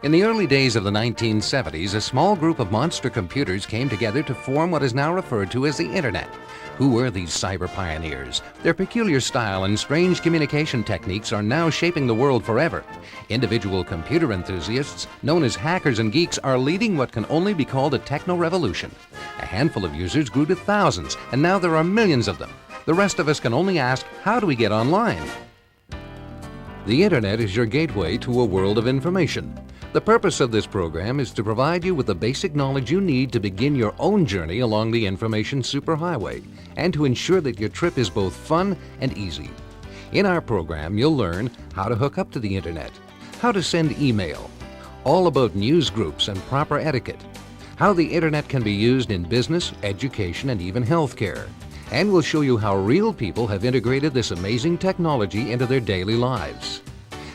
In the early days of the 1970s, a small group of monster computers came together to form what is now referred to as the Internet. Who were these cyber pioneers? Their peculiar style and strange communication techniques are now shaping the world forever. Individual computer enthusiasts, known as hackers and geeks, are leading what can only be called a techno-revolution. A handful of users grew to thousands, and now there are millions of them. The rest of us can only ask, how do we get online? The Internet is your gateway to a world of information. The purpose of this program is to provide you with the basic knowledge you need to begin your own journey along the information superhighway and to ensure that your trip is both fun and easy. In our program, you'll learn how to hook up to the Internet, how to send email, all about news groups and proper etiquette, how the Internet can be used in business, education, and even healthcare. And we'll show you how real people have integrated this amazing technology into their daily lives.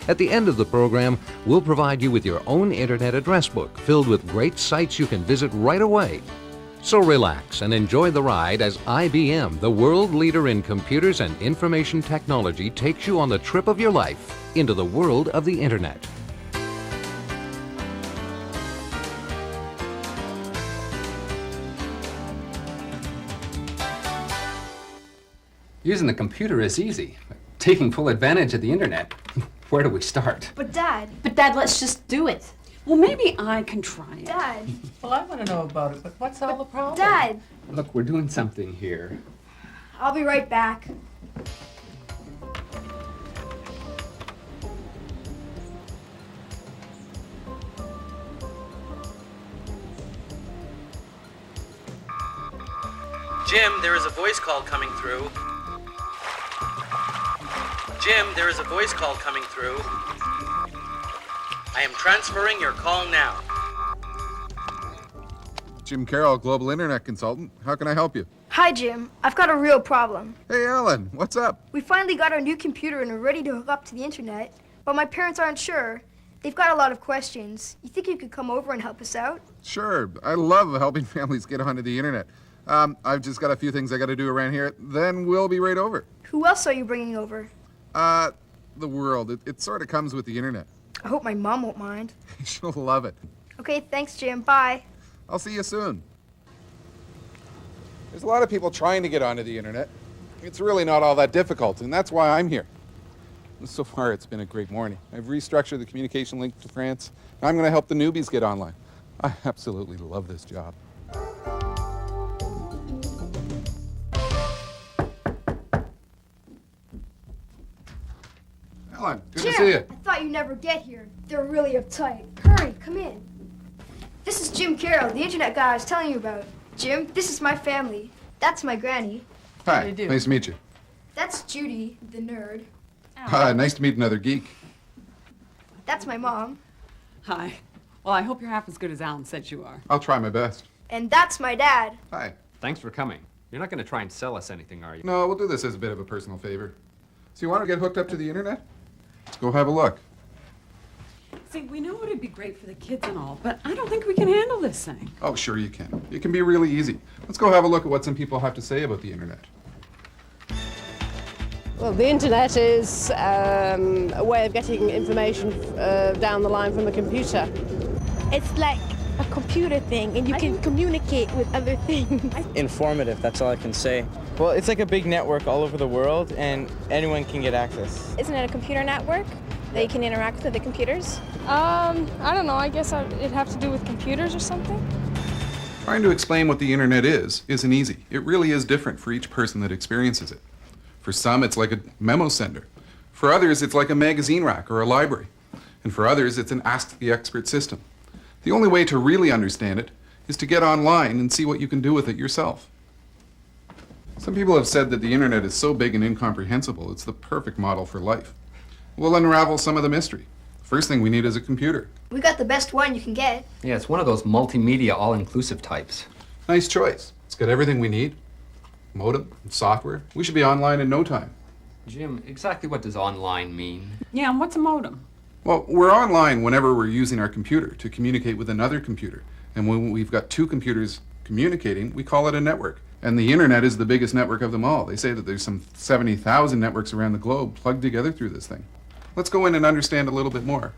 At the end of the program, we'll provide you with your own Internet address book filled with great sites you can visit right away. So relax and enjoy the ride as IBM, the world leader in computers and information technology, takes you on the trip of your life into the world of the Internet. Using the computer is easy. Taking full advantage of the Internet, where do we start? But Dad, let's just do it. Well, maybe I can try it. Dad, Well, I want to know about it, but what's all the problem? Dad, Look, we're doing something here. I'll be right back. Jim, there is a voice call coming through. Jim, there is a voice call coming through. I am transferring your call now. Jim Carroll, Global Internet Consultant. How can I help you? Hi, Jim. I've got a real problem. Hey, Alan, what's up? We finally got our new computer and are ready to hook up to the Internet, but my parents aren't sure. They've got a lot of questions. You think you could come over and help us out? Sure, I love helping families get onto the Internet. I've just got a few things I got to do around here, then we'll be right over. Who else are you bringing over? The world. It sort of comes with the Internet. I hope my mom won't mind. She'll love it. Okay, thanks, Jim. Bye. I'll see you soon. There's a lot of people trying to get onto the Internet. It's really not all that difficult, and that's why I'm here. So far, it's been a great morning. I've restructured the communication link to France. I'm going to help the newbies get online. I absolutely love this job. Alan, good to see you. I thought you'd never get here. They're really uptight. Hurry, come in. This is Jim Carroll, the Internet guy I was telling you about. Jim, this is my family. That's my granny. Hi, do you do? nice to meet you. That's Judy, the nerd. Hi, nice to meet another geek. That's my mom. Hi. Well, I hope you're half as good as Alan said you are. I'll try my best. And that's my dad. Hi. Thanks for coming. You're not going to try and sell us anything, are you? No, we'll do this as a bit of a personal favor. So you want to get hooked up to the Internet? Let's go have a look. See, we know it'd be great for the kids and all, but I don't think we can handle this thing. Oh, sure you can. It can be really easy. Let's go have a look at what some people have to say about the Internet. Well, the internet is a way of getting information down the line from a computer. It's like a computer thing, and you can communicate with other things. Informative, that's all I can say. Well, it's like a big network all over the world, and anyone can get access. Isn't it a computer network that you can interact with other computers? I don't know. I guess it'd have to do with computers or something. Trying to explain what the Internet isn't easy. It really is different for each person that experiences it. For some, it's like a memo sender. For others, it's like a magazine rack or a library. And for others, it's an Ask the Expert system. The only way to really understand it is to get online and see what you can do with it yourself. Some people have said that the Internet is so big and incomprehensible, it's the perfect model for life. We'll unravel some of the mystery. First thing we need is a computer. We got the best one you can get. Yeah, it's one of those multimedia all-inclusive types. Nice choice. It's got everything we need. Modem, software. We should be online in no time. Jim, exactly what does online mean? Yeah, and what's a modem? Well, we're online whenever we're using our computer to communicate with another computer. And when we've got two computers communicating, we call it a network. And the Internet is the biggest network of them all. They say that there's some 70,000 networks around the globe plugged together through this thing. Let's go in and understand a little bit more.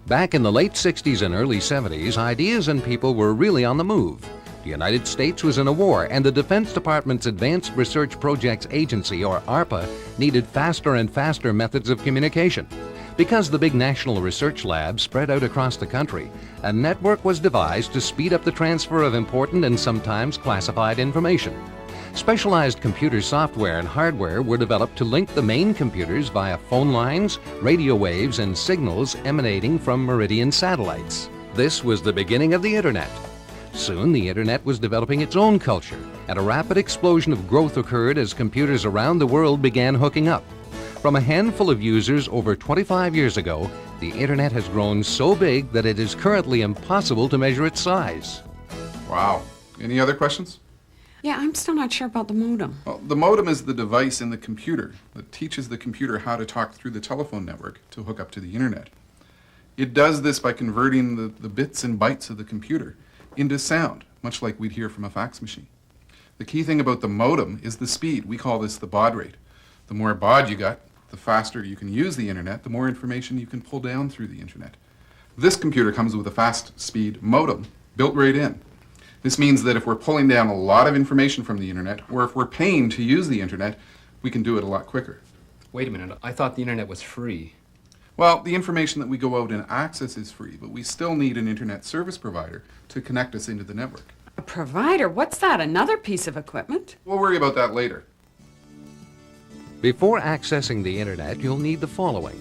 Back in the late 60s and early 70s, ideas and people were really on the move. The United States was in a war, and the Defense Department's Advanced Research Projects Agency, or ARPA, needed faster and faster methods of communication. Because the big national research labs spread out across the country, a network was devised to speed up the transfer of important and sometimes classified information. Specialized computer software and hardware were developed to link the main computers via phone lines, radio waves, and signals emanating from Meridian satellites. This was the beginning of the Internet. Soon, the Internet was developing its own culture, and a rapid explosion of growth occurred as computers around the world began hooking up. From a handful of users over 25 years ago, the Internet has grown so big that it is currently impossible to measure its size. Wow. Any other questions? Yeah, I'm still not sure about the modem. Well, the modem is the device in the computer that teaches the computer how to talk through the telephone network to hook up to the Internet. It does this by converting the bits and bytes of the computer into sound, much like we'd hear from a fax machine. The key thing about the modem is the speed. We call this the baud rate. The more baud you got, the faster you can use the Internet, the more information you can pull down through the Internet. This computer comes with a fast speed modem built right in. This means that if we're pulling down a lot of information from the Internet, or if we're paying to use the Internet, we can do it a lot quicker. Wait a minute, I thought the Internet was free. Well, the information that we go out and access is free, but we still need an Internet service provider to connect us into the network. A provider? What's that? Another piece of equipment? We'll worry about that later. Before accessing the Internet, you'll need the following: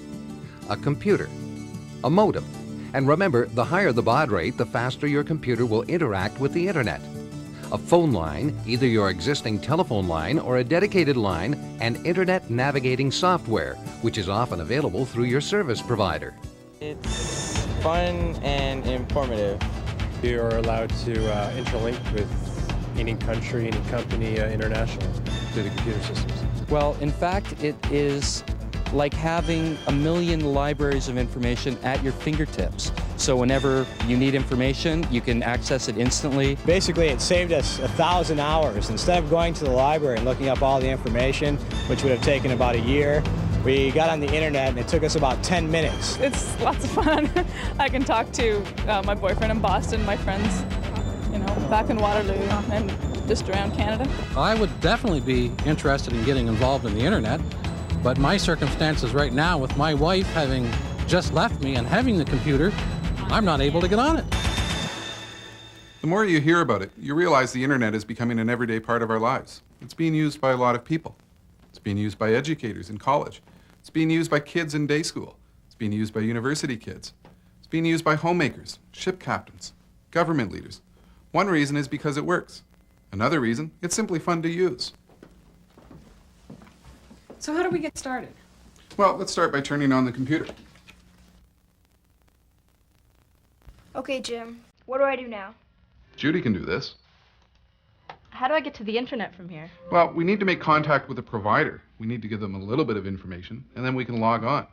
a computer, a modem, and remember, the higher the baud rate, the faster your computer will interact with the Internet. A phone line, either your existing telephone line or a dedicated line, and Internet navigating software, which is often available through your service provider. It's fun and informative. You are allowed to interlink with any country, any company, international, through the computer systems. Well, in fact, it is like having a million libraries of information at your fingertips. So whenever you need information, you can access it instantly. Basically, it saved us 1,000 hours. Instead of going to the library and looking up all the information, which would have taken about a year, we got on the Internet and it took us about 10 minutes. It's lots of fun. I can talk to my boyfriend in Boston, my friends, back in Waterloo, and just around Canada. I would definitely be interested in getting involved in the Internet, but my circumstances right now, with my wife having just left me and having the computer, I'm not able to get on it. The more you hear about it, you realize the Internet is becoming an everyday part of our lives. It's being used by a lot of people. It's being used by educators in college. It's being used by kids in day school. It's being used by university kids. It's being used by homemakers, ship captains, government leaders. One reason is because it works. Another reason, it's simply fun to use. So how do we get started? Well, let's start by turning on the computer. Okay, Jim, what do I do now? Judy can do this. How do I get to the Internet from here? Well, we need to make contact with a provider. We need to give them a little bit of information, and then we can log on.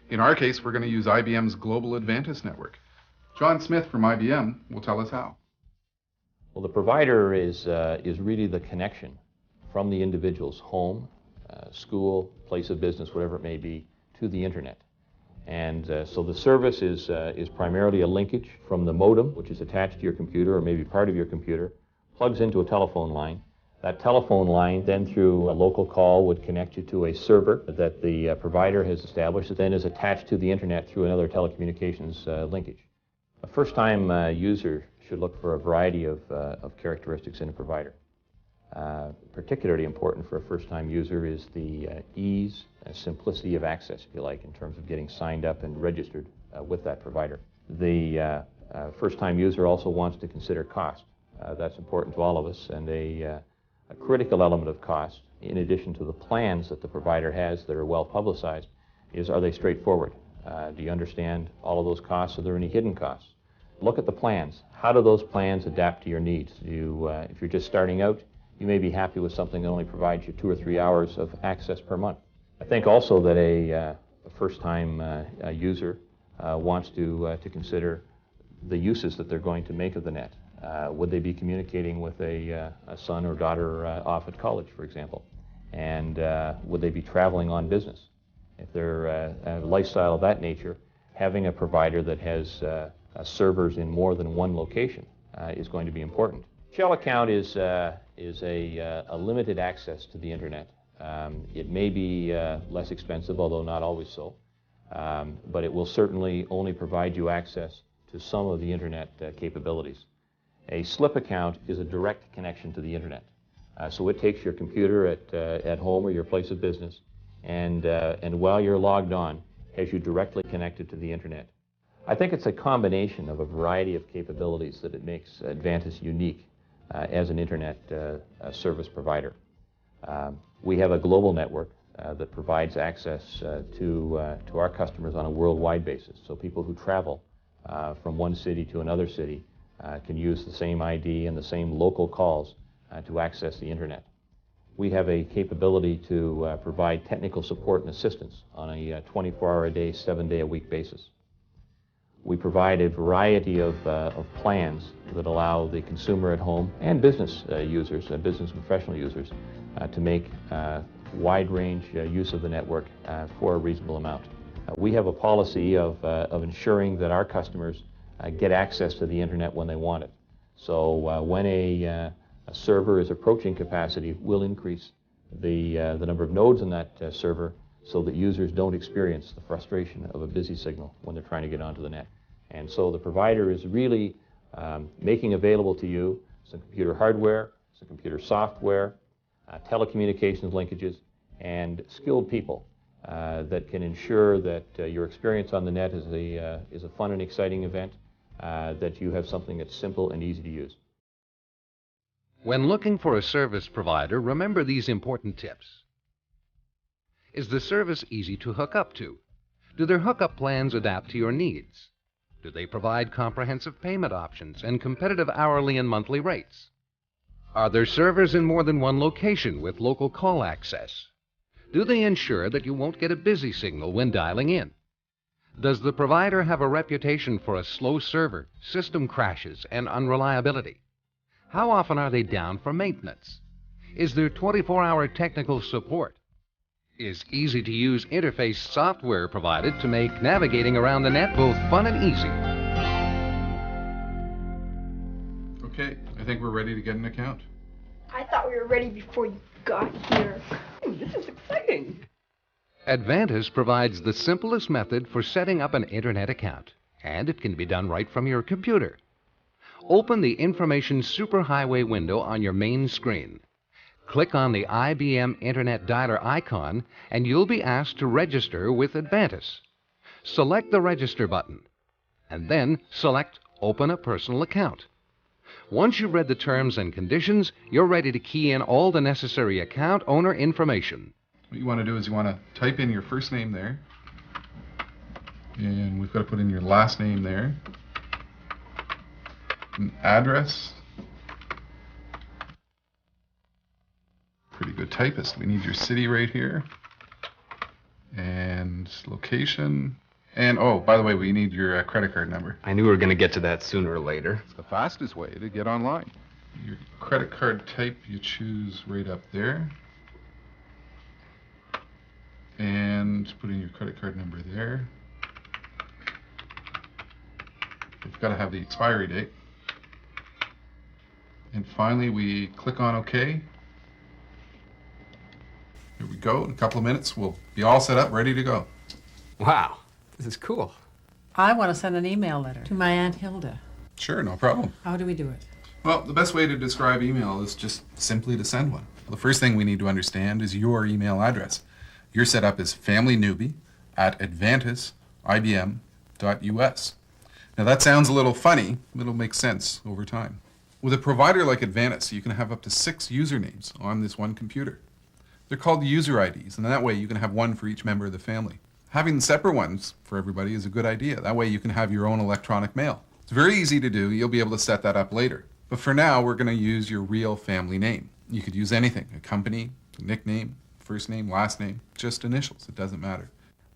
In our case, we're going to use IBM's Global Advantis network. John Smith from IBM will tell us how. Well, the provider is really the connection from the individual's home, school, place of business, whatever it may be, to the Internet. And so the service is primarily a linkage from the modem, which is attached to your computer or maybe part of your computer, plugs into a telephone line. That telephone line then through a local call would connect you to a server that the provider has established that then is attached to the Internet through another telecommunications linkage. A first-time user should look for a variety of characteristics in a provider. Particularly important for a first-time user is the ease and simplicity of access, if you like, in terms of getting signed up and registered with that provider. The first-time user also wants to consider cost. That's important to all of us, and a critical element of cost, in addition to the plans that the provider has that are well publicized, is are they straightforward? Do you understand all of those costs? Are there any hidden costs? Look at the plans. How do those plans adapt to your needs? If you're just starting out, you may be happy with something that only provides you 2 or 3 hours of access per month. I think also that a first-time user wants to consider the uses that they're going to make of the net. Would they be communicating with a son or daughter off at college, for example? And would they be traveling on business? If they're a lifestyle of that nature, having a provider that has servers in more than one location is going to be important. Shell account is a limited access to the internet. It may be less expensive, although not always so, but it will certainly only provide you access to some of the internet capabilities. A slip account is a direct connection to the internet. So it takes your computer at home or your place of business, and while you're logged on, has you directly connected to the internet. I think it's a combination of a variety of capabilities that it makes Advantis unique as an internet service provider. We have a global network that provides access to our customers on a worldwide basis. So people who travel from one city to another city can use the same ID and the same local calls to access the internet. We have a capability to provide technical support and assistance on a 24-hour-a-day, 7-day-a-week basis. We provide a variety of plans that allow the consumer at home and business users, business and professional users, to make wide-range use of the network for a reasonable amount. We have a policy of ensuring that our customers get access to the internet when they want it. So when a server is approaching capacity, we'll increase the number of nodes in that server so that users don't experience the frustration of a busy signal when they're trying to get onto the net. And so the provider is really making available to you some computer hardware, some computer software, telecommunications linkages, and skilled people that can ensure that your experience on the net is a fun and exciting event, that you have something that's simple and easy to use. When looking for a service provider, remember these important tips. Is the service easy to hook up to? Do their hookup plans adapt to your needs? Do they provide comprehensive payment options and competitive hourly and monthly rates? Are there servers in more than one location with local call access? Do they ensure that you won't get a busy signal when dialing in? Does the provider have a reputation for a slow server, system crashes, and unreliability? How often are they down for maintenance? Is there 24-hour technical support? Is easy-to-use interface software provided to make navigating around the net both fun and easy? Okay, I think we're ready to get an account. I thought we were ready before you got here. This is exciting. Advantis provides the simplest method for setting up an internet account, and it can be done right from your computer. Open the Information Superhighway window on your main screen. Click on the IBM Internet Dialer icon, and you'll be asked to register with Advantis. Select the Register button, and then select Open a Personal Account. Once you've read the terms and conditions, you're ready to key in all the necessary account owner information. What you want to do is you want to type in your first name there, and we've got to put in your last name there, an address. Pretty good typist. We need your city right here, and location, and oh, by the way, we need your credit card number. I knew we were going to get to that sooner or later. It's the fastest way to get online. Your credit card type you choose right up there, and put in your credit card number there. You've got to have the expiry date. And finally, we click on OK. Here we go. In a couple of minutes, we'll be all set up, ready to go. Wow, this is cool. I want to send an email letter to my Aunt Hilda. Sure, no problem. How do we do it? Well, the best way to describe email is just simply to send one. Well, the first thing we need to understand is your email address. Your setup is familynewbie@advantisibm.us. Now that sounds a little funny, but it'll make sense over time. With a provider like Advantis, you can have up to 6 usernames on this one computer. They're called user IDs, and that way you can have one for each member of the family. Having separate ones for everybody is a good idea. That way you can have your own electronic mail. It's very easy to do. You'll be able to set that up later. But for now, we're going to use your real family name. You could use anything, a company, a nickname, first name, last name, just initials. It doesn't matter.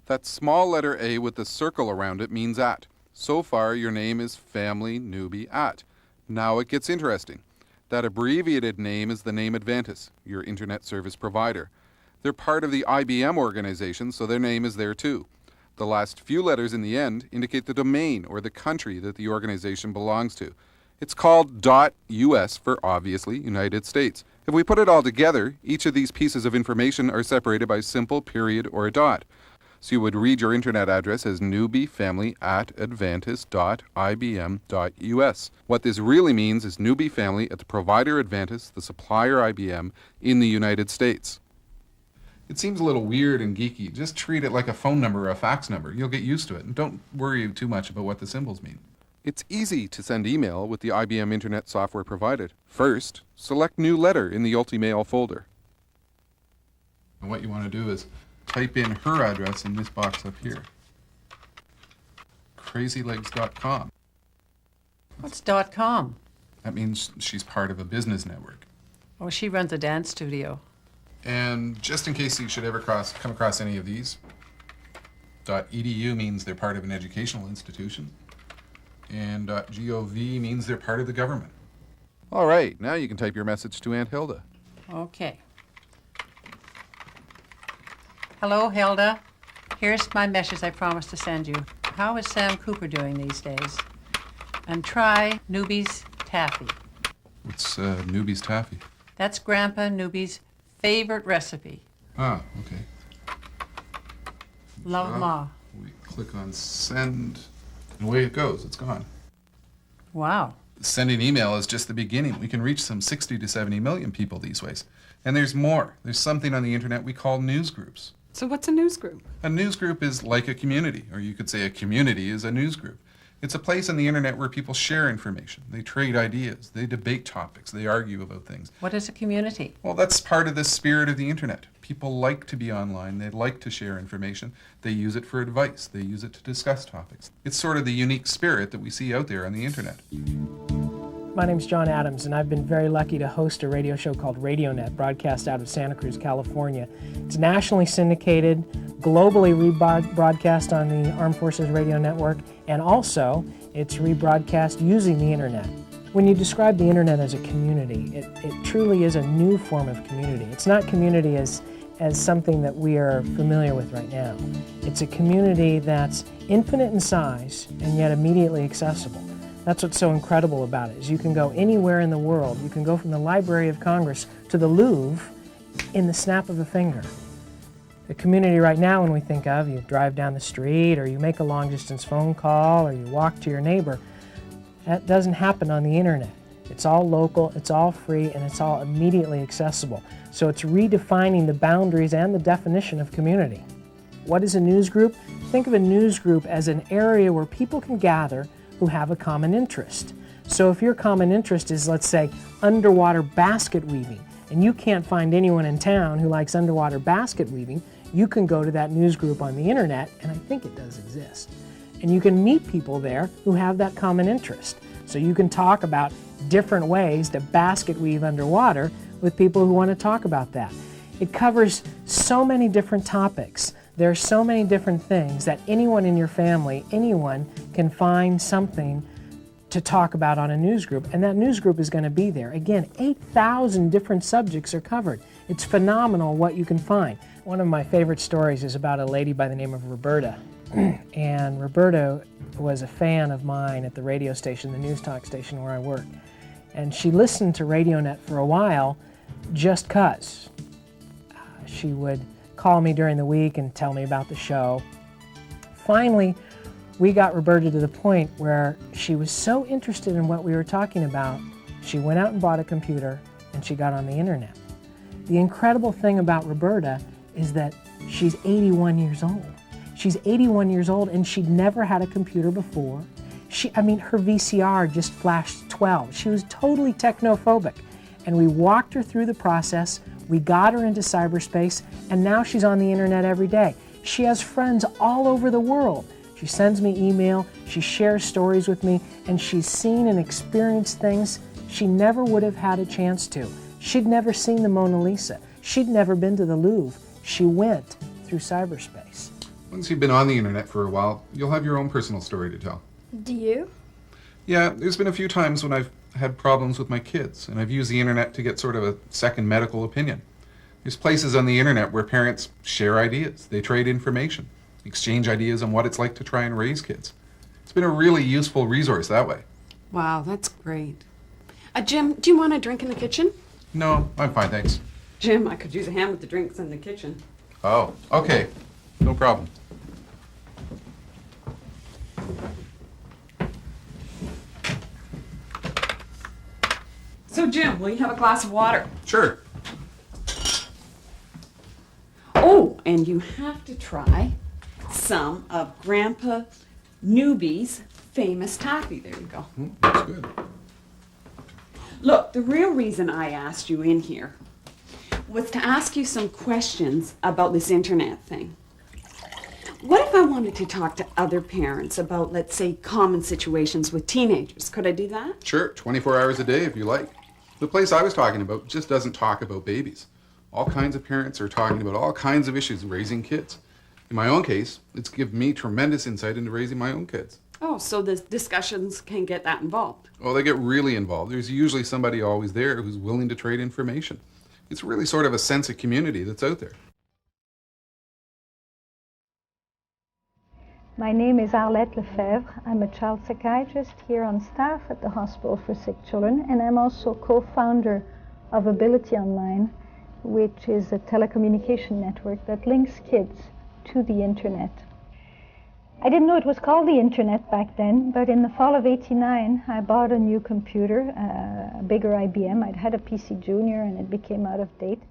That small letter A with the circle around it means @. So far, your name is Family Newbie @. Now it gets interesting. That abbreviated name is the name Advantis, your internet service provider. They're part of the IBM organization, so their name is there too. The last few letters in the end indicate the domain or the country that the organization belongs to. It's called .us for, obviously, United States. If we put it all together, each of these pieces of information are separated by a simple period or a dot. So you would read your internet address as newbiefamily@advantis.ibm.us. What this really means is Newbie Family at the provider Advantis, the supplier IBM, in the United States. It seems a little weird and geeky. Just treat it like a phone number or a fax number. You'll get used to it, and don't worry too much about what the symbols mean. It's easy to send email with the IBM Internet software provided. First, select New Letter in the Ultimail folder. And what you want to do is type in her address in this box up here. crazylegs.com. What's .com? That means she's part of a business network. Oh, she runs a dance studio. And just in case you should ever come across any of these, .edu means they're part of an educational institution, and .gov means they're part of the government. All right, now you can type your message to Aunt Hilda. Okay. Hello, Hilda. Here's my message I promised to send you. How is Sam Cooper doing these days? And try Newbie's Taffy. What's Newbie's Taffy? That's Grandpa Newbie's favorite recipe. Ah, okay. Love Ma. We click on send, and away it goes. It's gone. Wow. Sending email is just the beginning. We can reach some 60 to 70 million people these ways. And there's more. There's something on the internet we call news groups. So what's a news group? A news group is like a community, or you could say a community is a news group. It's a place on the internet where people share information. They trade ideas. They debate topics. They argue about things. What is a community? Well, that's part of the spirit of the internet. People like to be online. They like to share information. They use it for advice. They use it to discuss topics. It's sort of the unique spirit that we see out there on the internet. My name's John Adams, and I've been very lucky to host a radio show called RadioNet, broadcast out of Santa Cruz, California. It's nationally syndicated, globally rebroadcast on the Armed Forces Radio Network, and also it's rebroadcast using the internet. When you describe the internet as a community, it truly is a new form of community. It's not community as something that we are familiar with right now. It's a community that's infinite in size and yet immediately accessible. That's what's so incredible about it, is you can go anywhere in the world. You can go from the Library of Congress to the Louvre in the snap of a finger. The community right now, when we think of, you drive down the street, or you make a long-distance phone call, or you walk to your neighbor, that doesn't happen on the internet. It's all local, it's all free, and it's all immediately accessible. So it's redefining the boundaries and the definition of community. What is a news group? Think of a news group as an area where people can gather who have a common interest. So if your common interest is, let's say, underwater basket weaving, and you can't find anyone in town who likes underwater basket weaving, you can go to that news group on the internet, and I think it does exist. And you can meet people there who have that common interest. So you can talk about different ways to basket weave underwater with people who want to talk about that. It covers so many different topics. There are so many different things that anyone in your family, anyone can find something to talk about on a news group, and that news group is going to be there. Again, 8,000 different subjects are covered. It's phenomenal what you can find. One of my favorite stories is about a lady by the name of Roberta. And Roberta was a fan of mine at the radio station, the news talk station where I worked. And she listened to RadioNet for a while just 'cause. She would call me during the week and tell me about the show. Finally, we got Roberta to the point where she was so interested in what we were talking about, she went out and bought a computer and she got on the internet. The incredible thing about Roberta is that she's 81 years old. She's 81 years old and she'd never had a computer before. Her VCR just flashed 12. She was totally technophobic. And we walked her through the process. We got her into cyberspace, and now she's on the internet every day. She has friends all over the world. She sends me email, she shares stories with me, and she's seen and experienced things she never would have had a chance to. She'd never seen the Mona Lisa. She'd never been to the Louvre. She went through cyberspace. Once you've been on the internet for a while, you'll have your own personal story to tell. Do you? Yeah, there's been a few times when I've had problems with my kids, and I've used the internet to get sort of a second medical opinion. There's places on the internet where parents share ideas, they trade information. exchange ideas on what it's like to try and raise kids. It's been a really useful resource that way. Wow, that's great. Jim, do you want a drink in the kitchen? No, I'm fine, thanks. Jim, I could use a hand with the drinks in the kitchen. Oh, okay. No problem. So, Jim, will you have a glass of water? Sure. Oh, and you have to try some of Grandpa Newby's famous taffy. There you go. That's good. Look, the real reason I asked you in here was to ask you some questions about this internet thing. What if I wanted to talk to other parents about, let's say, common situations with teenagers? Could I do that? Sure, 24 hours a day if you like. The place I was talking about just doesn't talk about babies. All kinds of parents are talking about all kinds of issues raising kids. In my own case, it's given me tremendous insight into raising my own kids. Oh, so the discussions can get that involved. Well, they get really involved. There's usually somebody always there who's willing to trade information. It's really sort of a sense of community that's out there. My name is Arlette Lefebvre. I'm a child psychiatrist here on staff at the Hospital for Sick Children, and I'm also co-founder of Ability Online, which is a telecommunication network that links kids to the internet. I didn't know it was called the internet back then, but in the fall of '89, I bought a new computer, a bigger IBM. I'd had a PC Junior and it became out of date.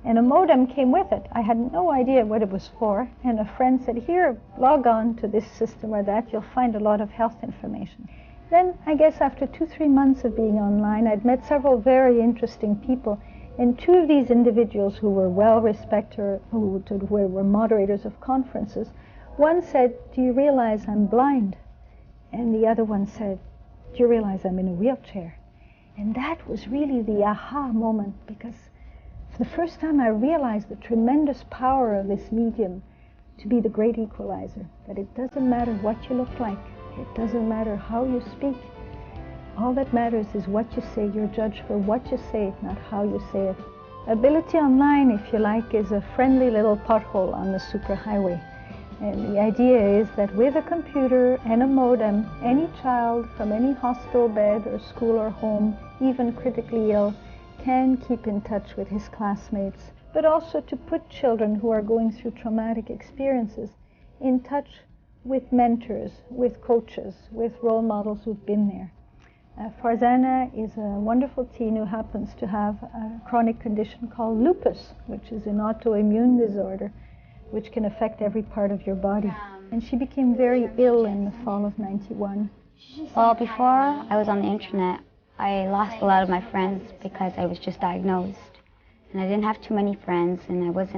And a modem came with it. I had no idea what it was for. And a friend said, here, log on to this system or that. You'll find a lot of health information. Then, I guess after 2-3 months of being online, I'd met several very interesting people. And two of these individuals who were well-respected, who were moderators of conferences, one said, do you realize I'm blind? And the other one said, do you realize I'm in a wheelchair? And that was really the aha moment, because for the first time I realized the tremendous power of this medium to be the great equalizer, that it doesn't matter what you look like, it doesn't matter how you speak. All that matters is what you say. You're judged for what you say, not how you say it. Ability Online, if you like, is a friendly little pothole on the superhighway. And the idea is that with a computer and a modem, any child from any hospital bed or school or home, even critically ill, can keep in touch with his classmates, but also to put children who are going through traumatic experiences in touch with mentors, with coaches, with role models who've been there. Farzana is a wonderful teen who happens to have a chronic condition called lupus, which is an autoimmune disorder which can affect every part of your body. And she became very ill in the fall of '91. Well, before I was on the internet, I lost a lot of my friends because I was just diagnosed. And I didn't have too many friends, and I was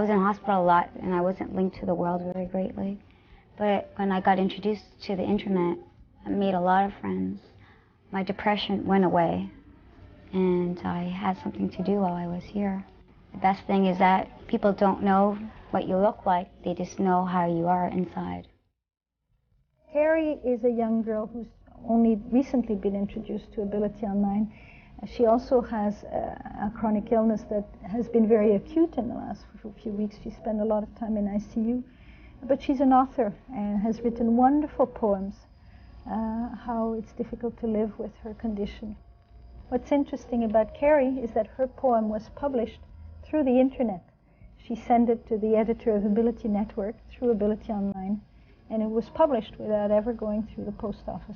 in hospital a lot, and I wasn't linked to the world very greatly. But when I got introduced to the internet, I made a lot of friends. My depression went away, and I had something to do while I was here. The best thing is that people don't know what you look like, they just know how you are inside. Carrie is a young girl who's only recently been introduced to Ability Online. She also has a chronic illness that has been very acute in the last few weeks. She spent a lot of time in ICU. But she's an author and has written wonderful poems, how it's difficult to live with her condition. What's interesting about Carrie is that her poem was published through the internet. She sent it to the editor of Ability Network through Ability Online, and it was published without ever going through the post office.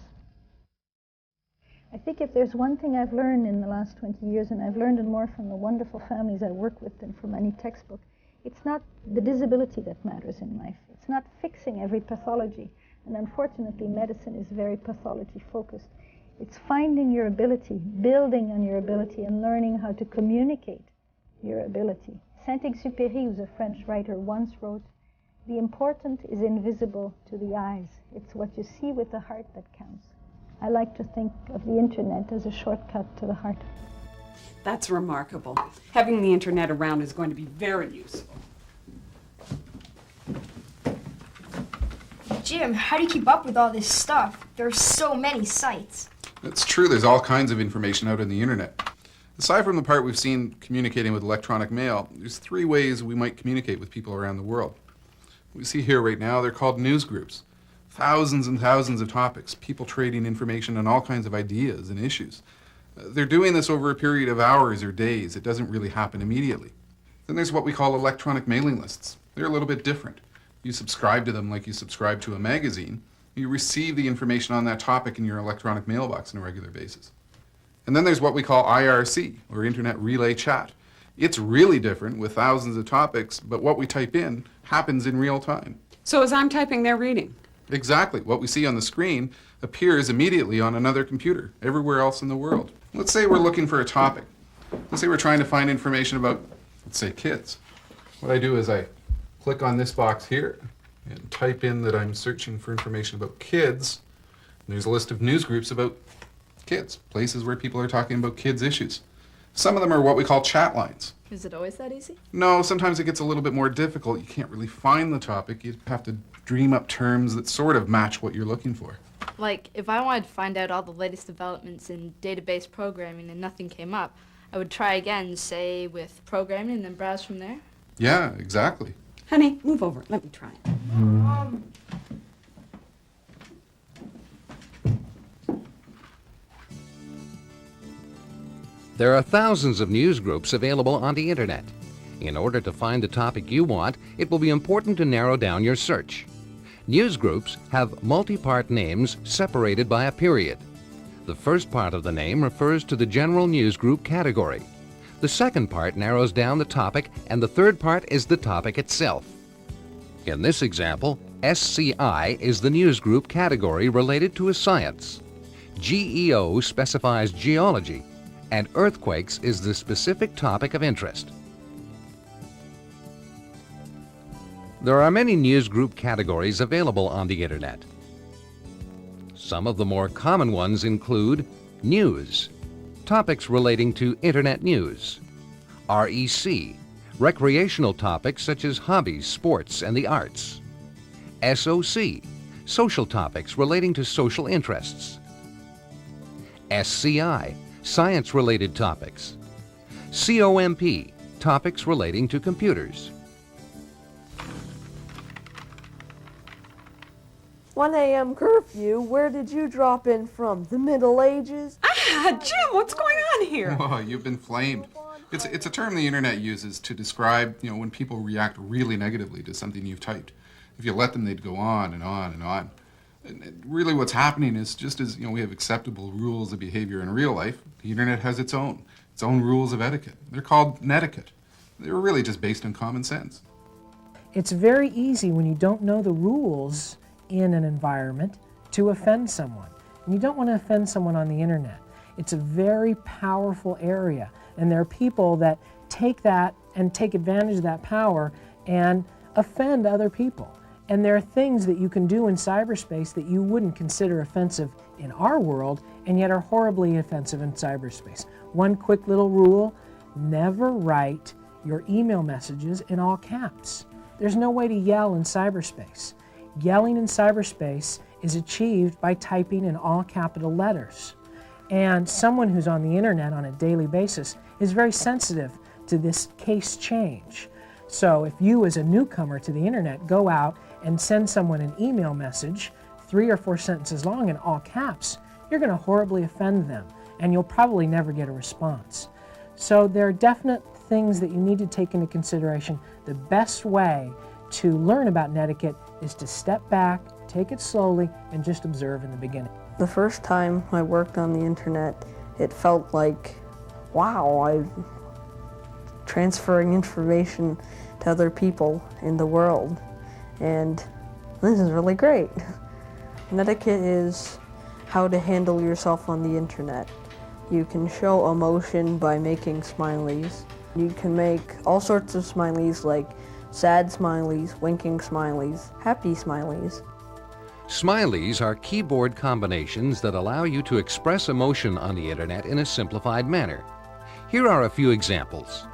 I think if there's one thing I've learned in the last 20 years, and I've learned it more from the wonderful families I work with than from any textbook, it's not the disability that matters in life. It's not fixing every pathology, and unfortunately medicine is very pathology focused. It's finding your ability, building on your ability, and learning how to communicate your ability. Saint-Exupéry, who's a French writer, once wrote, "The important is invisible to the eyes. It's what you see with the heart that counts." I like to think of the internet as a shortcut to the heart. That's remarkable. Having the internet around is going to be very useful. Jim, how do you keep up with all this stuff? There are so many sites. It's true, there's all kinds of information out on the internet. Aside from the part we've seen communicating with electronic mail, there's 3 ways we might communicate with people around the world. We see here right now, they're called news groups. Thousands and thousands of topics, people trading information on all kinds of ideas and issues. They're doing this over a period of hours or days. It doesn't really happen immediately. Then there's what we call electronic mailing lists. They're a little bit different. You subscribe to them like you subscribe to a magazine. You receive the information on that topic in your electronic mailbox on a regular basis. And then there's what we call IRC, or Internet Relay Chat. It's really different with thousands of topics, but what we type in happens in real time. So as I'm typing, they're reading. Exactly. What we see on the screen appears immediately on another computer, everywhere else in the world. Let's say we're looking for a topic. Let's say we're trying to find information about, let's say, kids. What I do is I click on this box here and type in that I'm searching for information about kids. And there's a list of news groups about kids, places where people are talking about kids' issues. Some of them are what we call chat lines. Is it always that easy? No, sometimes it gets a little bit more difficult. You can't really find the topic. You have to dream up terms that sort of match what you're looking for. Like, if I wanted to find out all the latest developments in database programming and nothing came up, I would try again, say, with programming and then browse from there? Yeah, exactly. Honey, move over. Let me try it. There are thousands of news groups available on the internet. In order to find the topic you want, it will be important to narrow down your search. News groups have multi-part names separated by a period. The first part of the name refers to the general news group category. The second part narrows down the topic, and the third part is the topic itself. In this example, SCI is the news group category related to a science. GEO specifies geology, and earthquakes is the specific topic of interest. There are many news group categories available on the internet. Some of the more common ones include news, topics relating to internet news; REC, recreational topics such as hobbies, sports, and the arts; SOC, social topics relating to social interests; SCI, science-related topics; COMP, topics relating to computers. 1 a.m. curfew, where did you drop in from? The Middle Ages? Ah, Jim, what's going on here? Oh, you've been flamed. It's a term the internet uses to describe, when people react really negatively to something you've typed. If you let them, they'd go on and on and on. And really what's happening is just as, we have acceptable rules of behavior in real life, the internet has its own rules of etiquette. They're called netiquette. They're really just based on common sense. It's very easy when you don't know the rules in an environment to offend someone. And you don't want to offend someone on the internet. It's a very powerful area, and there are people that take that and take advantage of that power and offend other people. And there are things that you can do in cyberspace that you wouldn't consider offensive in our world, and yet are horribly offensive in cyberspace. One quick little rule: never write your email messages in all caps. There's no way to yell in cyberspace. Yelling in cyberspace is achieved by typing in all capital letters. And someone who's on the internet on a daily basis is very sensitive to this case change. So if you, as a newcomer to the internet, go out and send someone an email message 3 or 4 sentences long in all caps, you're going to horribly offend them, and you'll probably never get a response. So there are definite things that you need to take into consideration. The best way to learn about netiquette is to step back, take it slowly, and just observe in the beginning. The first time I worked on the internet, it felt like, wow, I'm transferring information to other people in the world, and this is really great. Netiquette is how to handle yourself on the internet. You can show emotion by making smileys. You can make all sorts of smileys, like sad smileys, winking smileys, happy smileys. Smileys are keyboard combinations that allow you to express emotion on the internet in a simplified manner. Here are a few examples.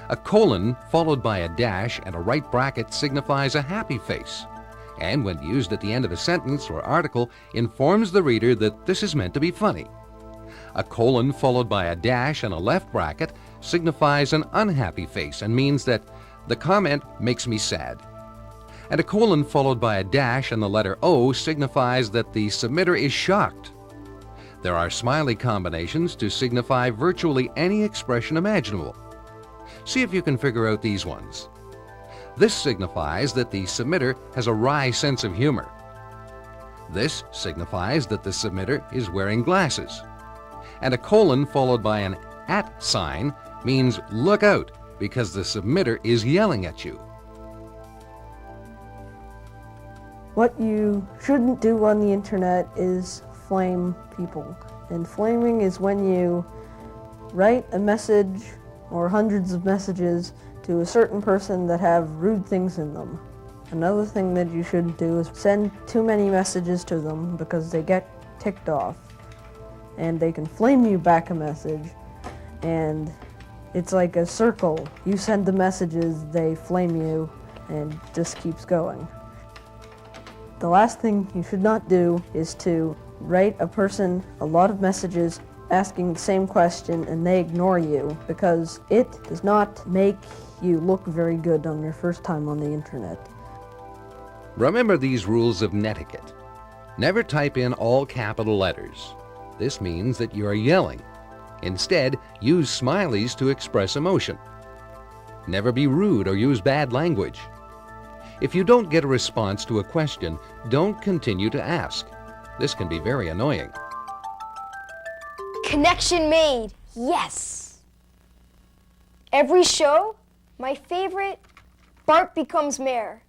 A colon followed by a dash and a right bracket signifies a happy face, and when used at the end of a sentence or article, informs the reader that this is meant to be funny. A colon followed by a dash and a left bracket signifies an unhappy face and means that the comment makes me sad. And a colon followed by a dash and the letter O signifies that the submitter is shocked. There are smiley combinations to signify virtually any expression imaginable. See if you can figure out these ones. This signifies that the submitter has a wry sense of humor. This signifies that the submitter is wearing glasses. And a colon followed by an @ sign means look out, because the submitter is yelling at you. What you shouldn't do on the internet is flame people. And flaming is when you write a message or hundreds of messages to a certain person that have rude things in them. Another thing that you shouldn't do is send too many messages to them because they get ticked off. And they can flame you back a message, and it's like a circle. You send the messages, they flame you, and it just keeps going. The last thing you should not do is to write a person a lot of messages asking the same question and they ignore you, because it does not make you look very good on your first time on the internet. Remember these rules of netiquette. Never type in all capital letters. This means that you are yelling. Instead, use smileys to express emotion. Never be rude or use bad language. If you don't get a response to a question, don't continue to ask. This can be very annoying. Connection made. Yes. Every show, my favorite, Bart Becomes Mayor.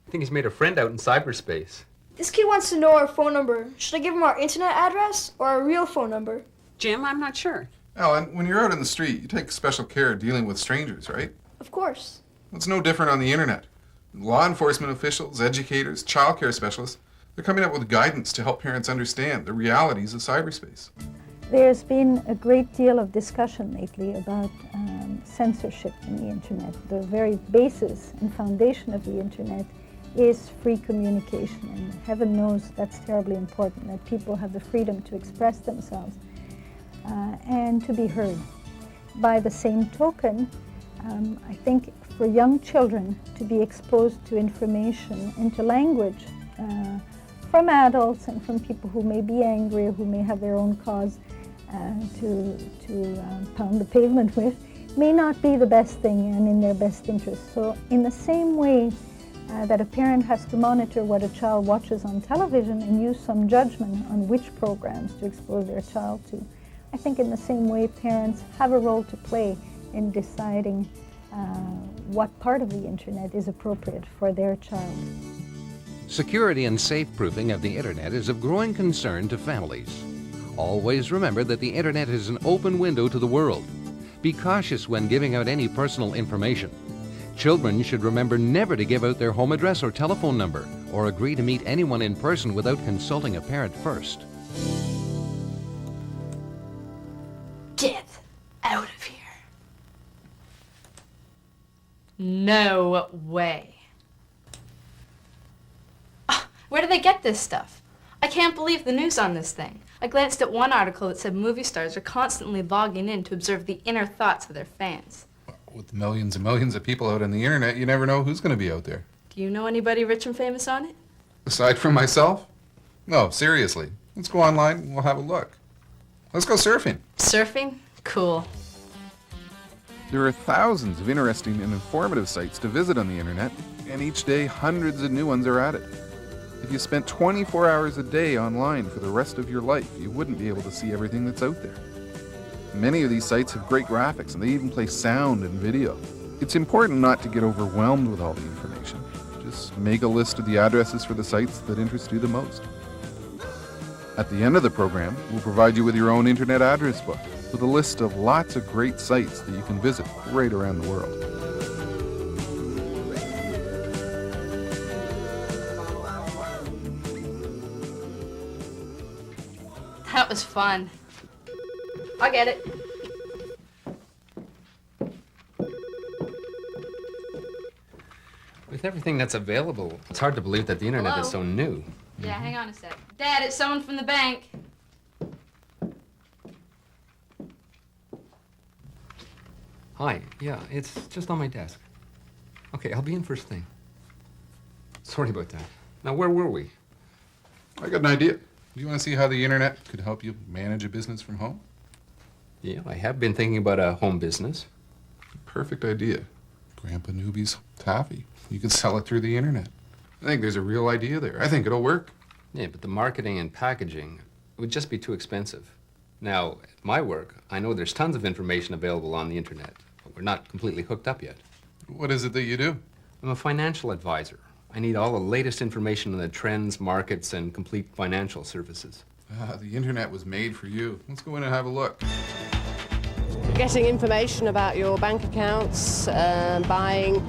I think he's made a friend out in cyberspace. This kid wants to know our phone number. Should I give him our internet address or our real phone number? Jim, I'm not sure. Ellen, when you're out in the street, you take special care dealing with strangers, right? Of course. It's no different on the internet. Law enforcement officials, educators, childcare specialists, they're coming up with guidance to help parents understand the realities of cyberspace. There's been a great deal of discussion lately about censorship in the internet. The very basis and foundation of the internet is free communication, and heaven knows that's terribly important, that people have the freedom to express themselves and to be heard. By the same token, I think for young children to be exposed to information and to language from adults and from people who may be angry or who may have their own cause to pound the pavement with, may not be the best thing and in their best interest. So in the same way that a parent has to monitor what a child watches on television and use some judgment on which programs to expose their child to, I think in the same way parents have a role to play in deciding what part of the internet is appropriate for their child. Security and safe-proofing of the internet is of growing concern to families. Always remember that the internet is an open window to the world. Be cautious when giving out any personal information. Children should remember never to give out their home address or telephone number, or agree to meet anyone in person without consulting a parent first. Get out of here. No way. Where do they get this stuff? I can't believe the news on this thing. I glanced at one article that said movie stars are constantly logging in to observe the inner thoughts of their fans. With millions and millions of people out on the internet, you never know who's going to be out there. Do you know anybody rich and famous on it? Aside from myself? No, seriously. Let's go online and we'll have a look. Let's go surfing. Surfing? Cool. There are thousands of interesting and informative sites to visit on the internet, and each day hundreds of new ones are added. If you spent 24 hours a day online for the rest of your life, you wouldn't be able to see everything that's out there. Many of these sites have great graphics, and they even play sound and video. It's important not to get overwhelmed with all the information. Just make a list of the addresses for the sites that interest you the most. At the end of the program, we'll provide you with your own internet address book with a list of lots of great sites that you can visit right around the world. That was fun. I'll get it. With everything that's available, it's hard to believe that the internet is so new. Yeah, hang on a sec. Dad, it's someone from the bank. Hi, yeah, it's just on my desk. Okay, I'll be in first thing. Sorry about that. Now, where were we? I got an idea. Do you want to see how the internet could help you manage a business from home? Yeah, I have been thinking about a home business. Perfect idea. Grandpa Newby's taffy. You could sell it through the internet. I think there's a real idea there. I think it'll work. Yeah, but the marketing and packaging would just be too expensive. Now, at my work, I know there's tons of information available on the internet, but we're not completely hooked up yet. What is it that you do? I'm a financial advisor. I need all the latest information on the trends, markets, and complete financial services. The internet was made for you. Let's go in and have a look. Getting information about your bank accounts, buying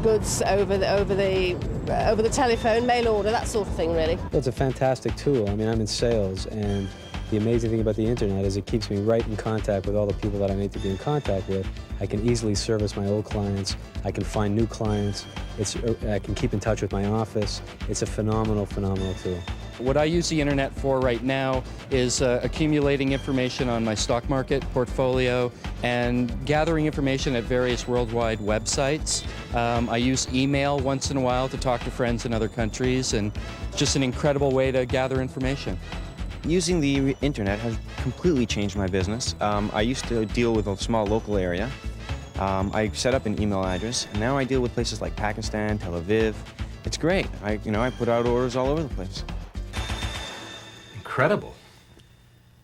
goods over the telephone, mail order, that sort of thing, really. Well, it's a fantastic tool. I mean, I'm in sales, and the amazing thing about the internet is it keeps me right in contact with all the people that I need to be in contact with. I can easily service my old clients. I can find new clients. I can keep in touch with my office. It's a phenomenal, phenomenal tool. What I use the internet for right now is accumulating information on my stock market portfolio and gathering information at various worldwide websites. I use email once in a while to talk to friends in other countries, and it's just an incredible way to gather information. Using the internet has completely changed my business. I used to deal with a small local area. I set up an email address, and now I deal with places like Pakistan, Tel Aviv. It's great. I put out orders all over the place. Incredible.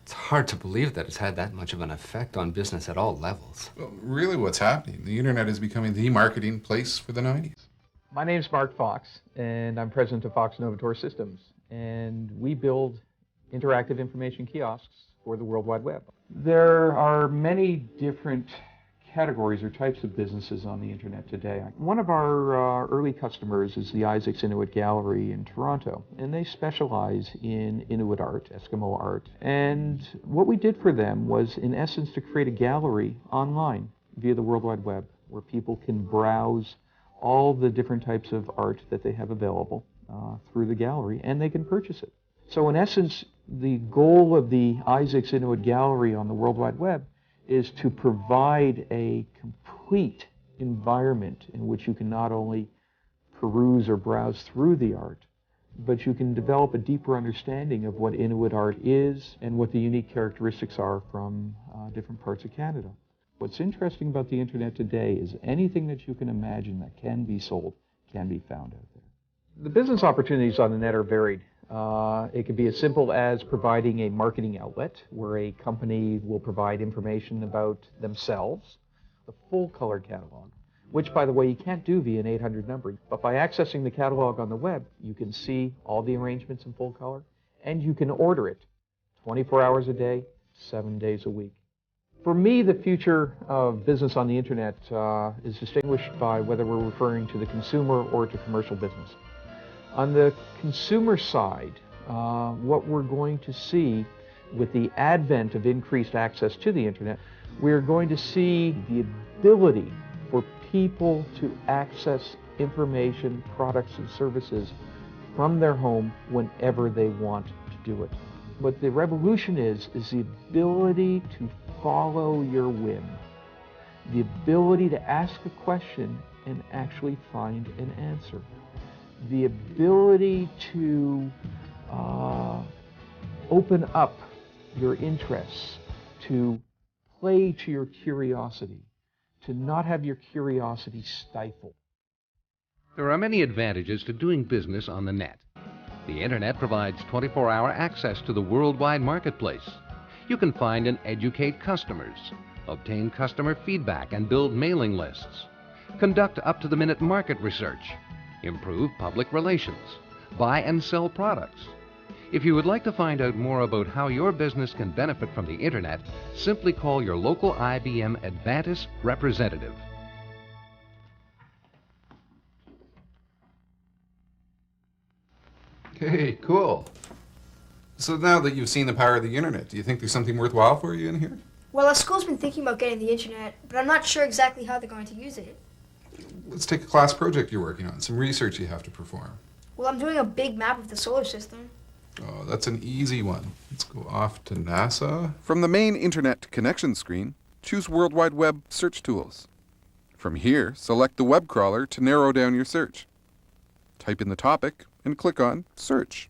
It's hard to believe that it's had that much of an effect on business at all levels. Well, really what's happening, the internet is becoming the marketing place for the 90s. My name's Mark Fox, and I'm president of Fox Novator Systems, and we build interactive information kiosks for the World Wide Web. There are many different categories or types of businesses on the internet today. One of our early customers is the Isaacs Inuit Gallery in Toronto, and they specialize in Inuit art, Eskimo art. And what we did for them was, in essence, to create a gallery online via the World Wide Web, where people can browse all the different types of art that they have available through the gallery, and they can purchase it. So in essence, the goal of the Isaacs Inuit Gallery on the World Wide Web is to provide a complete environment in which you can not only peruse or browse through the art, but you can develop a deeper understanding of what Inuit art is and what the unique characteristics are from different parts of Canada. What's interesting about the internet today is anything that you can imagine that can be sold can be found out there. The business opportunities on the net are varied. It could be as simple as providing a marketing outlet where a company will provide information about themselves, the full color catalog, which, by the way, you can't do via an 800 number. But by accessing the catalog on the web, you can see all the arrangements in full color, and you can order it 24 hours a day, 7 days a week. For me, the future of business on the internet is distinguished by whether we're referring to the consumer or to commercial business. On the consumer side, what we're going to see with the advent of increased access to the internet, we're going to see the ability for people to access information, products, and services from their home whenever they want to do it. What the revolution is the ability to follow your whim, the ability to ask a question and actually find an answer. The ability to open up your interests, to play to your curiosity, to not have your curiosity stifled. There are many advantages to doing business on the net. The internet provides 24-hour access to the worldwide marketplace. You can find and educate customers, obtain customer feedback and build mailing lists, conduct up-to-the-minute market research, improve public relations, buy and sell products. If you would like to find out more about how your business can benefit from the internet, simply call your local IBM Advantis representative. Okay, cool. So now that you've seen the power of the internet, do you think there's something worthwhile for you in here? Well, our school's been thinking about getting the internet, but I'm not sure exactly how they're going to use it. Let's take a class project you're working on, some research you have to perform. Well, I'm doing a big map of the solar system. Oh, that's an easy one. Let's go off to NASA. From the main internet connection screen, choose World Wide Web search tools. From here, select the web crawler to narrow down your search. Type in the topic and click on Search.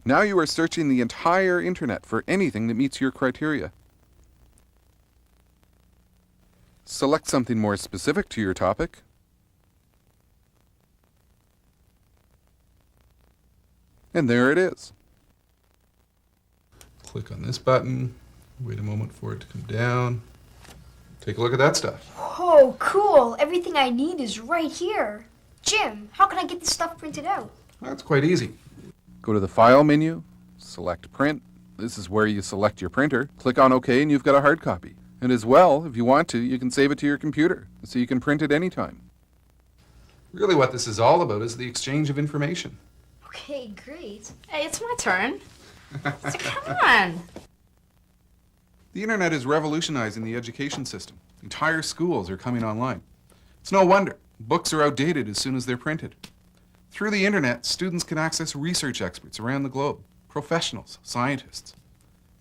Now you are searching the entire internet for anything that meets your criteria. Select something more specific to your topic. And there it is. Click on this button, wait a moment for it to come down. Take a look at that stuff. Whoa, cool. Everything I need is right here. Jim, how can I get this stuff printed out? That's quite easy. Go to the File menu, select Print. This is where you select your printer. Click on OK and you've got a hard copy. And as well, if you want to, you can save it to your computer so you can print it anytime. Really what this is all about is the exchange of information. Okay, great. Hey, it's my turn. So come on. The internet is revolutionizing the education system. Entire schools are coming online. It's no wonder. Books are outdated as soon as they're printed. Through the internet, students can access research experts around the globe, professionals, scientists.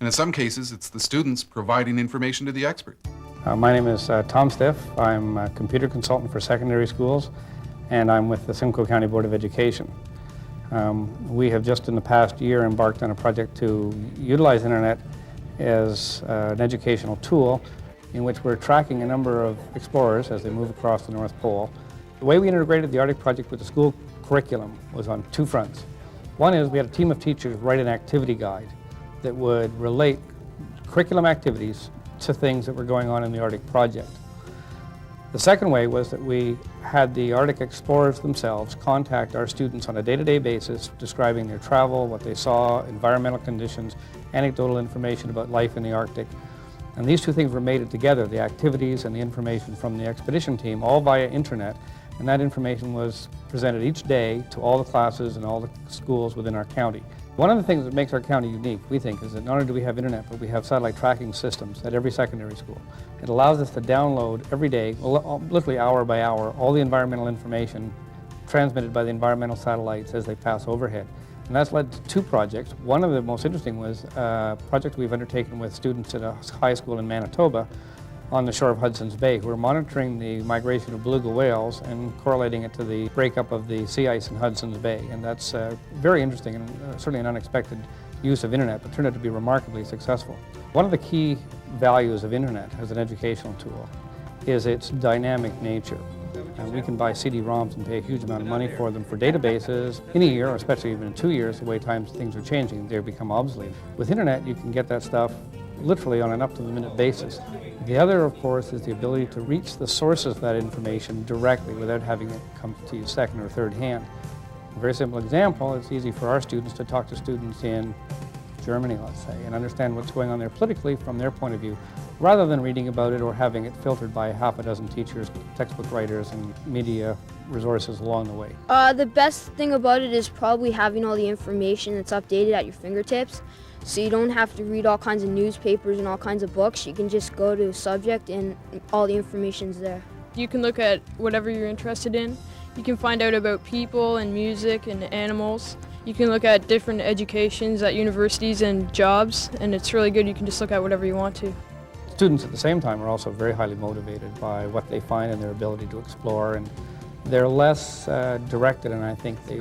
And in some cases, it's the students providing information to the expert. My name is Tom Stiff. I'm a computer consultant for secondary schools, and I'm with the Simcoe County Board of Education. We have just in the past year embarked on a project to utilize internet as an educational tool in which we're tracking a number of explorers as they move across the North Pole. The way we integrated the Arctic project with the school curriculum was on two fronts. One is we had a team of teachers write an activity guide that would relate curriculum activities to things that were going on in the Arctic project. The second way was that we had the Arctic explorers themselves contact our students on a day-to-day basis, describing their travel, what they saw, environmental conditions, anecdotal information about life in the Arctic. And these two things were mated together, the activities and the information from the expedition team, all via internet. And that information was presented each day to all the classes and all the schools within our county. One of the things that makes our county unique, we think, is that not only do we have internet, but we have satellite tracking systems at every secondary school. It allows us to download every day, literally hour by hour, all the environmental information transmitted by the environmental satellites as they pass overhead. And that's led to two projects. One of the most interesting was a project we've undertaken with students at a high school in Manitoba on the shore of Hudson's Bay, who are monitoring the migration of beluga whales and correlating it to the breakup of the sea ice in Hudson's Bay. And that's very interesting and certainly an unexpected use of internet, but turned out to be remarkably successful. One of the key values of internet as an educational tool is its dynamic nature. We can buy CD-ROMs and pay a huge amount of money for them for databases. In a year, or especially even in 2 years, the way things are changing, they become obsolete. With internet, you can get that stuff literally on an up-to-the-minute basis. The other, of course, is the ability to reach the sources of that information directly without having it come to you second or third hand. A very simple example, it's easy for our students to talk to students in Germany, let's say, and understand what's going on there politically from their point of view, rather than reading about it or having it filtered by half a dozen teachers, textbook writers, and media resources along the way. The best thing about it is probably having all the information that's updated at your fingertips. So you don't have to read all kinds of newspapers and all kinds of books. You can just go to a subject and all the information's there. You can look at whatever you're interested in. You can find out about people and music and animals. You can look at different educations at universities and jobs, and it's really good. You can just look at whatever you want to. Students at the same time are also very highly motivated by what they find and their ability to explore, and they're less directed, and I think they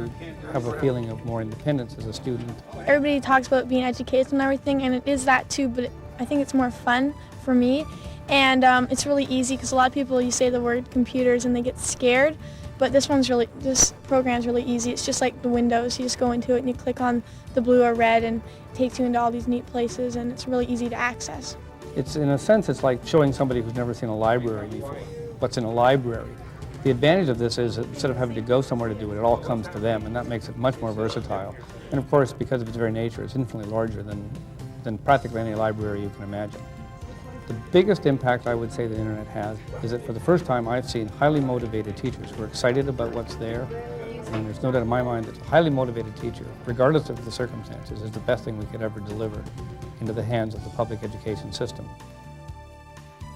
have a feeling of more independence as a student. Everybody talks about being educated and everything, and it is that too, but I think it's more fun for me. And it's really easy because a lot of people, you say the word computers and they get scared, but this program's really easy. It's just like the Windows. You just go into it and you click on the blue or red and it takes you into all these neat places, and it's really easy to access. It's, in a sense, it's like showing somebody who's never seen a library before what's in a library. The advantage of this is that instead of having to go somewhere to do it, it all comes to them, and that makes it much more versatile. And of course, because of its very nature, it's infinitely larger than practically any library you can imagine. The biggest impact I would say the internet has is that for the first time I've seen highly motivated teachers who are excited about what's there, and there's no doubt in my mind that a highly motivated teacher, regardless of the circumstances, is the best thing we could ever deliver into the hands of the public education system.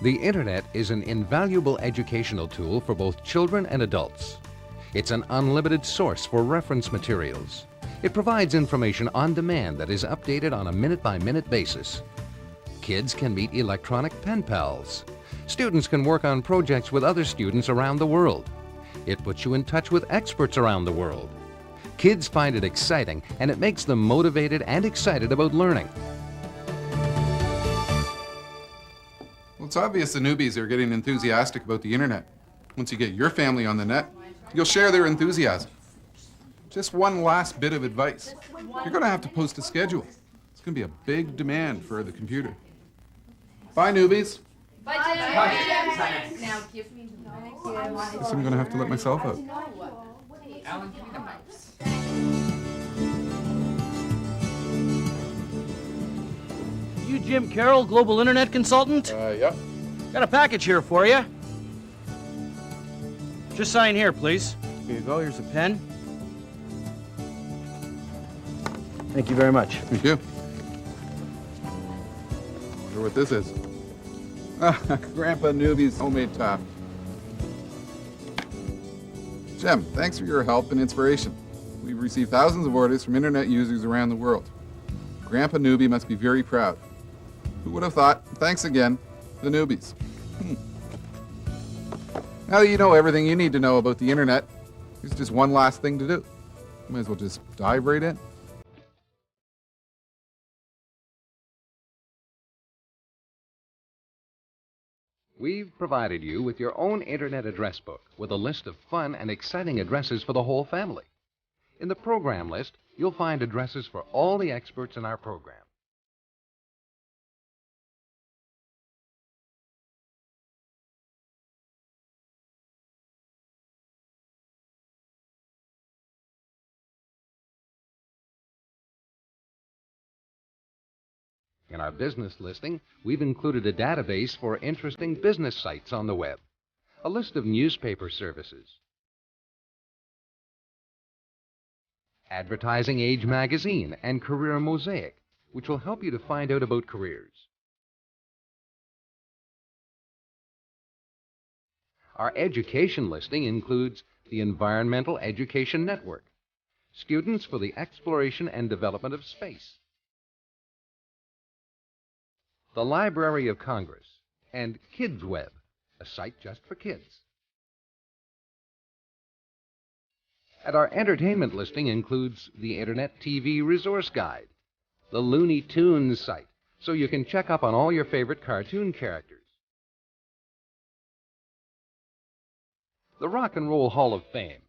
The internet is an invaluable educational tool for both children and adults. It's an unlimited source for reference materials. It provides information on demand that is updated on a minute-by-minute basis. Kids can meet electronic pen pals. Students can work on projects with other students around the world. It puts you in touch with experts around the world. Kids find it exciting, and it makes them motivated and excited about learning. Well, it's obvious the newbies are getting enthusiastic about the internet. Once you get your family on the net, you'll share their enthusiasm. Just one last bit of advice. You're going to have to post a schedule. It's going to be a big demand for the computer. Bye, newbies. Bye, Jim. Bye, Jim. Now give me the mic. Guess I'm going to have to let myself out. Alan, give me the mic. You Jim Carroll, Global Internet Consultant? Yep. Got a package here for you. Just sign here, please. Here you go. Here's a pen. Thank you very much. Thank you. Wonder what this is. Grandpa Newbie's homemade top. Jim, thanks for your help and inspiration. We've received thousands of orders from internet users around the world. Grandpa Newbie must be very proud. Who would have thought? Thanks again, the newbies. Now that you know everything you need to know about the internet, there's just one last thing to do. Might as well just dive right in. We've provided you with your own internet address book with a list of fun and exciting addresses for the whole family. In the program list, you'll find addresses for all the experts in our program. In our business listing, we've included a database for interesting business sites on the web, a list of newspaper services, Advertising Age magazine, and Career Mosaic, which will help you to find out about careers. Our education listing includes the Environmental Education Network, Students for the Exploration and Development of Space, the Library of Congress, and KidsWeb, a site just for kids. And our entertainment listing includes the Internet TV Resource Guide, the Looney Tunes site, so you can check up on all your favorite cartoon characters, the Rock and Roll Hall of Fame,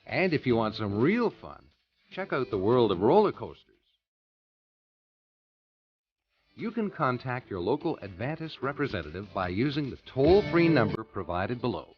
and if you want some real fun, check out the world of roller coasters. You can contact your local Advantis representative by using the toll-free number provided below.